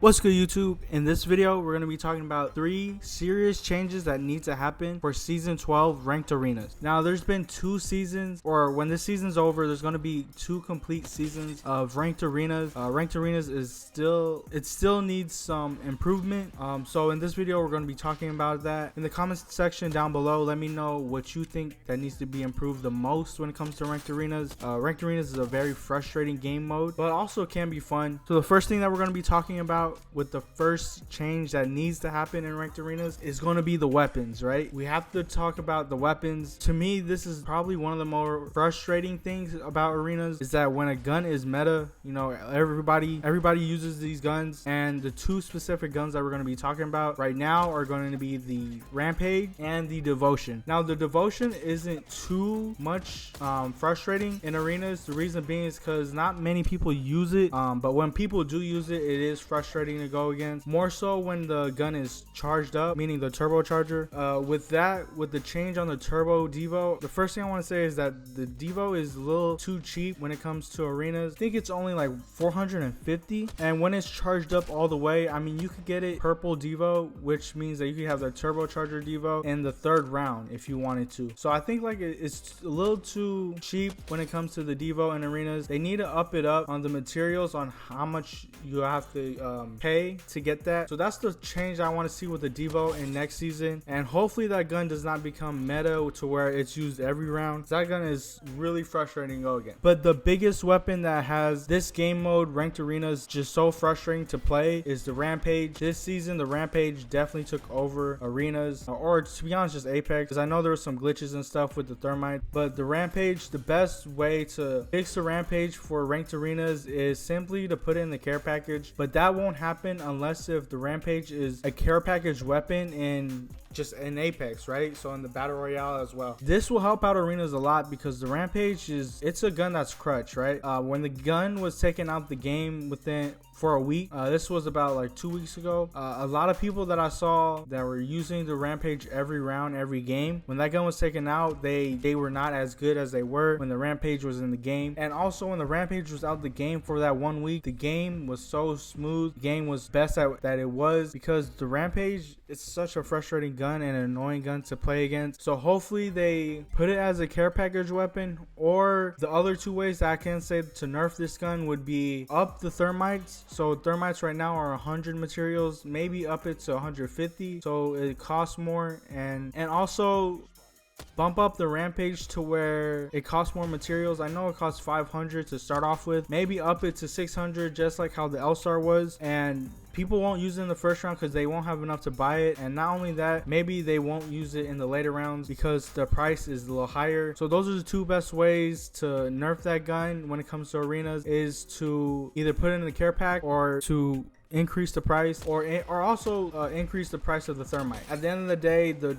What's good, YouTube? In this video, we're going to be talking about 3 serious changes that need to happen for Season 12 Ranked Arenas. Now, there's been 2 seasons, or when this season's over, there's going to be 2 complete seasons of Ranked Arenas. Ranked Arenas is still needs some improvement. So in this video, we're going to be talking about that. In the comments section down below, let me know what you think that needs to be improved the most when it comes to Ranked Arenas. Ranked Arenas is a very frustrating game mode, but also can be fun. So the first thing that we're going to be talking about with the first change that needs to happen in Ranked Arenas is going to be the weapons, right? We have to talk about the weapons. To me, this is probably one of the more frustrating things about arenas, is that when a gun is meta, you know, everybody uses these guns, and the 2 specific guns that we're going to be talking about right now are going to be the Rampage and the Devotion. Now, the Devotion isn't too much frustrating in arenas. The reason being is because not many people use it, but when people do use it, it is frustrating to go against, more so when the gun is charged up, meaning the turbocharger. With the change on the turbo devo, the first thing I want to say is that the devo is a little too cheap when it comes to arenas. I think it's only like 450, and when it's charged up all the way, I mean, you could get it purple devo, which means that you could have the turbocharger devo in the 3rd round if you wanted to. So I think like it's a little too cheap when it comes to the devo in arenas. They need to up it up on the materials, on how much you have to pay to get that. So that's the change I want to see with the devo in next season, and hopefully that gun does not become meta to where it's used every round. That gun is really frustrating to go against. But the biggest weapon that has this game mode, Ranked Arenas, just so frustrating to play is the Rampage. This season, the Rampage definitely took over arenas, or to be honest, just Apex, because I know there were some glitches and stuff with the thermite. But the Rampage, the best way to fix the Rampage for Ranked Arenas is simply to put it in the care package, but that won't happen unless if the Rampage is a care package weapon in just in Apex, right? So in the battle royale as well. This will help out arenas a lot because the Rampage it's a gun that's clutch, right? When the gun was taken out the game for a week, this was about like 2 weeks ago, a lot of people that I saw that were using the Rampage every round, every game, when that gun was taken out, they were not as good as they were when the Rampage was in the game. And also when the Rampage was out the game for that 1 week, the game was so smooth. The game was best that it was, because the Rampage, it's such a frustrating gun and an annoying gun to play against. So hopefully they put it as a care package weapon, or the other 2 ways that I can say to nerf this gun would be up the thermites. So thermites right now are 100 materials, maybe up it to 150, so it costs more, and also bump up the Rampage to where it costs more materials. I know it costs 500 to start off with, maybe up it to 600, just like how the L-Star was, and people won't use it in the first round because they won't have enough to buy it. And not only that, maybe they won't use it in the later rounds because the price is a little higher. So those are the 2 best ways to nerf that gun when it comes to arenas, is to either put it in the care pack or to increase the price, or also increase the price of the thermite. At the end of the day, the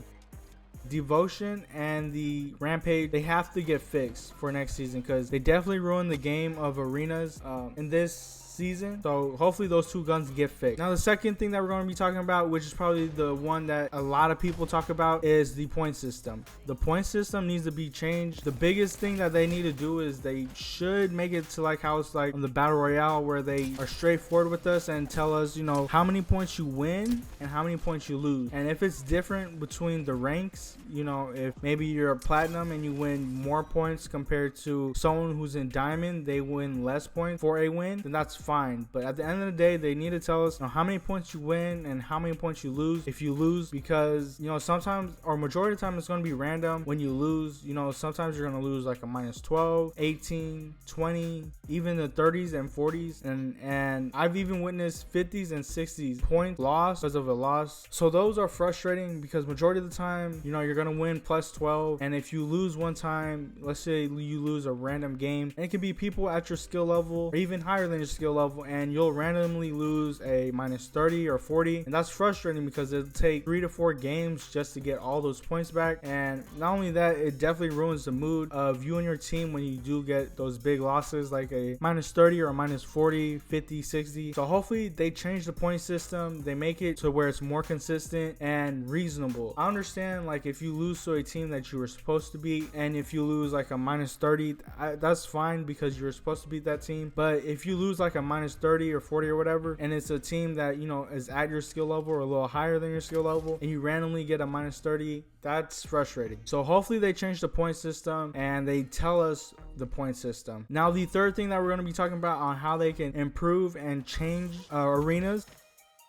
Devotion and the Rampage, they have to get fixed for next season because they definitely ruined the game of arenas in this season. So hopefully those 2 guns get fixed. Now the second thing that we're going to be talking about, which is probably the one that a lot of people talk about, is the point system. The point system needs to be changed. The biggest thing that they need to do is they should make it to like how it's like on the battle royale, where they are straightforward with us and tell us, you know, how many points you win and how many points you lose. And if it's different between the ranks, you know, if maybe you're a platinum and you win more points compared to someone who's in diamond, they win less points for a win, then that's fine. But at the end of the day, they need to tell us, you know, how many points you win and how many points you lose if you lose, because, you know, sometimes, or majority of the time, it's going to be random when you lose. You know, sometimes you're going to lose like a -12, 18, 20, even the 30s and 40s, and I've even witnessed 50s and 60s points lost because of a loss. So those are frustrating because majority of the time, you know, you're going to win +12, and if you lose one time, let's say you lose a random game, and it could be people at your skill level or even higher than your skill level, and you'll randomly lose a -30 or 40, and that's frustrating because it'll take 3 to 4 games just to get all those points back. And not only that, it definitely ruins the mood of you and your team when you do get those big losses like a -30 or a -40, 50, 60. So hopefully they change the point system, they make it to where it's more consistent and reasonable. I understand, like, if you lose to a team that you were supposed to beat, and if you lose like a -30, that's fine because you were supposed to beat that team. But if you lose like a at minus 30 or 40 or whatever, and it's a team that, you know, is at your skill level or a little higher than your skill level, and you randomly get a minus 30, that's frustrating. So hopefully they change the point system and they tell us the point system. Now, the third thing that we're going to be talking about on how they can improve and change arenas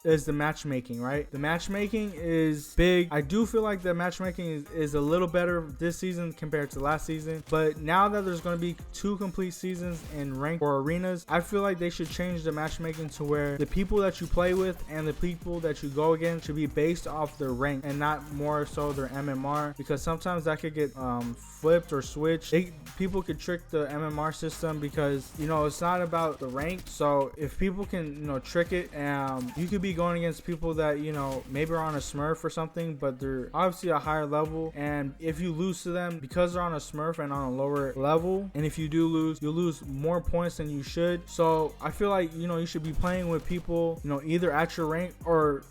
is the matchmaking, right? The matchmaking is big. I do feel like the matchmaking is a little better this season compared to last season, but now that there's going to be 2 complete seasons in ranked or arenas, I feel like they should change the matchmaking to where the people that you play with and the people that you go against should be based off their rank and not more so their MMR, because sometimes that could get flipped or switched. People could trick the MMR system because, you know, it's not about the rank. So if people can, you know, trick it, you could be going against people that, you know, maybe are on a smurf or something, but they're obviously a higher level, and if you lose to them because they're on a smurf and on a lower level, and if you do lose, you'll lose more points than you should. So I feel like, you know, you should be playing with people, you know, either at your rank or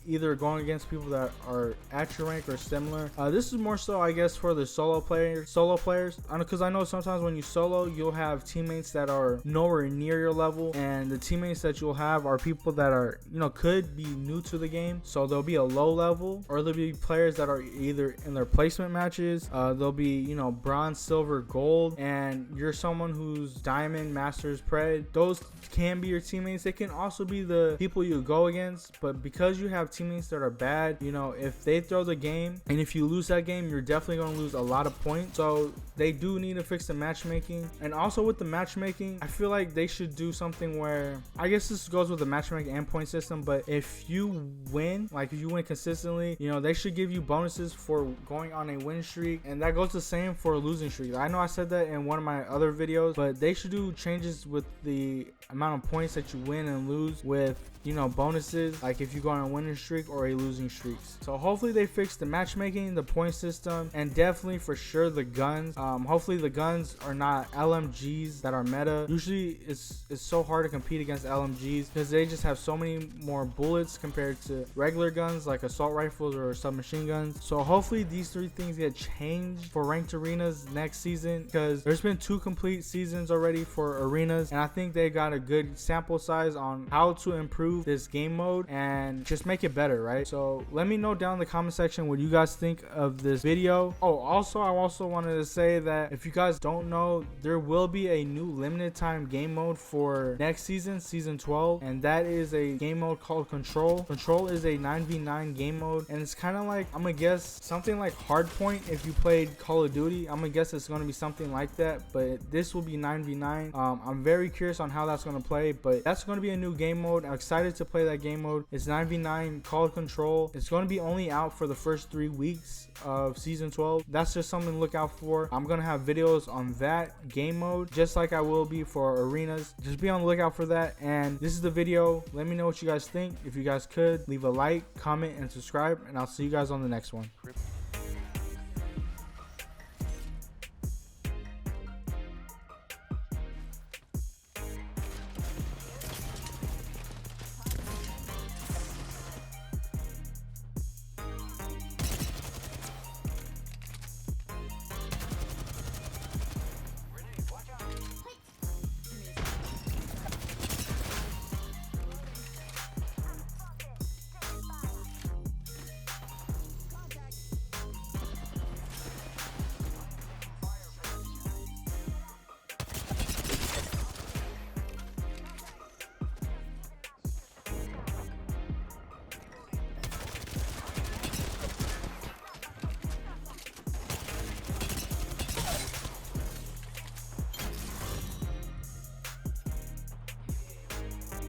either going against people that are at your rank or similar. This is more so, I guess, for the solo players, because I know sometimes when you solo, you'll have teammates that are nowhere near your level, and the teammates that you'll have are people that are, you know, could be new to the game, so they'll be a low level, or there'll be players that are either in their placement matches, they'll be, you know, bronze, silver, gold, and you're someone who's diamond, masters, pred. Those can be your teammates. They can also be the people you go against, but because you have teammates that are bad, you know, if they throw the game and if you lose that game, you're definitely going to lose a lot of points. So they do need to fix the matchmaking. And also with the matchmaking, I feel like they should do something where, I guess this goes with the matchmaking and point system, but if you win, like if you win consistently, you know, they should give you bonuses for going on a win streak, and that goes the same for a losing streak. I know I said that in one of my other videos, but they should do changes with the amount of points that you win and lose with, you know, bonuses, like if you go on a winning streak or a losing streak. So hopefully they fix the matchmaking, the point system, and definitely for sure the guns. Hopefully the guns are not LMGs that are meta. Usually it's so hard to compete against LMGs because they just have so many more bullets compared to regular guns like assault rifles or submachine guns. So hopefully these 3 things get changed for ranked arenas next season, because there's been 2 complete seasons already for arenas, and I think they got a good sample size on how to improve this game mode and just make it better, right? So let me know down in the comment section what you guys think of this video. Oh, also I also wanted to say that if you guys don't know, there will be a new limited time game mode for next season, season 12, and that is a game mode called Control. Control is a 9v9 game mode, and it's kind of like, I'm gonna guess something like Hardpoint if you played Call of Duty. I'm gonna guess it's gonna be something like that, but this will be 9v9. I'm very curious on how that's gonna play, but that's gonna be a new game mode. I'm excited to play that game mode. It's 9v9 called Control. It's going to be only out for the first 3 weeks of season 12. That's just something to look out for. I'm going to have videos on that game mode just like I will be for arenas. Just be on the lookout for that. And this is the video. Let me know what you guys think. If you guys could, leave a like, comment, and subscribe, and I'll see you guys on the next one.